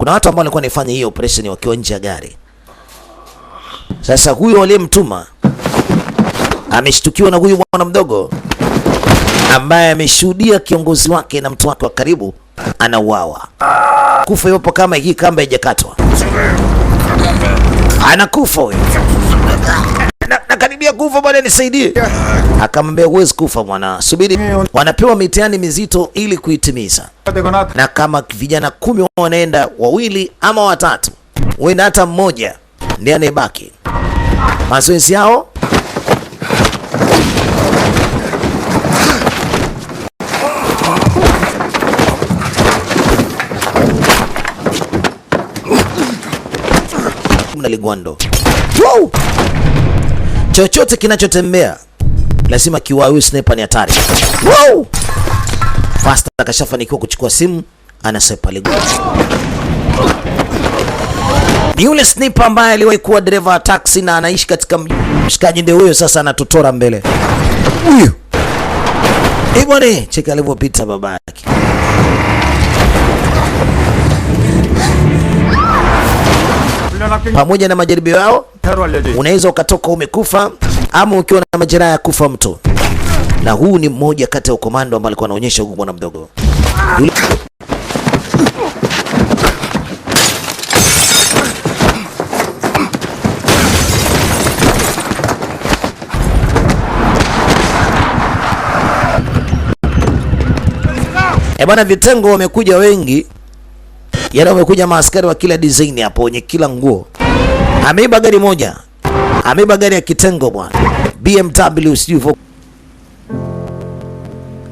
Kuna watu ambao walikuwa wanafanya hiyo operation wakiwa nje ya gari. Sasa huyo aliyemtuma ameshtukiwa na huyu bwana mdogo ambaye ameshuhudia kiongozi wake na mtu wake wa karibu anauawa. Kufa yupo kama hii kamba haijakatwa. Anakufa huyo. Nakaribia kufa bwana, nisaidie. Akamwambia huwezi kufa bwana, subiri. Wanapewa mitihani mizito ili kuitimiza. Na kama vijana 10 wanaenda, 2 ama 3, wenda hata mmoja ndiye anayebaki. Mazoezi yao na ligwando. Wow! Chochote kinachotembea lazima kiwawe. Sniper ni hatari. Wow! Fast akashafanikiwa kuchukua simu, anasepa ligwando. Ni yule sniper ambaye aliwahi kuwa dereva wa taxi na anaishi katika mshikaji, ndio huyo sasa anatotora mbele. Huyo. Bwana, cheka alivyopita babake. Pamoja na majaribio yao, unaweza ukatoka umekufa ama ukiwa na majeraha ya kufa mtu. Na huu ni mmoja kati ya ukomando ambao alikuwa anaonyesha huko bwana mdogo. Bwana, vitengo wamekuja wengi. Yana wamekuja maaskari wa kila design hapo, wenye kila nguo. Ameiba gari moja. Ameiba gari ya kitengo bwana. BMW sijui.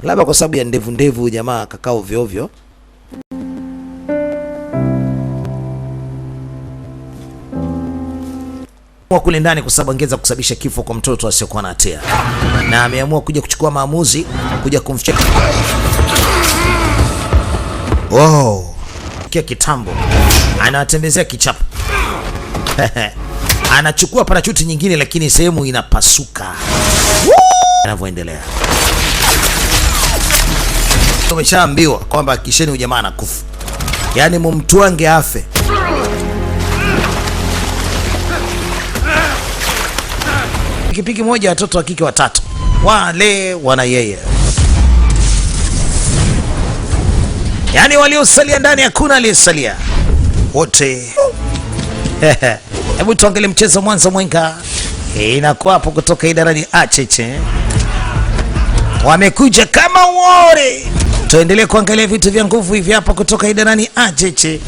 Labda kwa sababu ya ndevu jamaa kakao ovyo ovyo. Kwa kule ndani kwa sababu angeza kusababisha kifo kwa mtoto asiyokuwa na hatia. Na ameamua kuja kuchukua maamuzi, kuja kumficha. Wow. Kia kitambo anatembezea kichapo. Anachukua parachuti nyingine lakini sehemu inapasuka. Anavyoendelea tumeshaambiwa kwamba kisheni ujamaa anakufa, yaani mumtuange afe. Pikipiki moja, watoto wa kike 3 wale wana yeye. Yaani waliosalia ndani hakuna aliyesalia, wote. Hebu tuangalie mchezo mwanzo mwenga. Inakuwa hapo kutoka idarani Acheche. Wamekuja kama wore. Tuendelee kuangalia vitu vya nguvu hivi hapa kutoka idarani Acheche.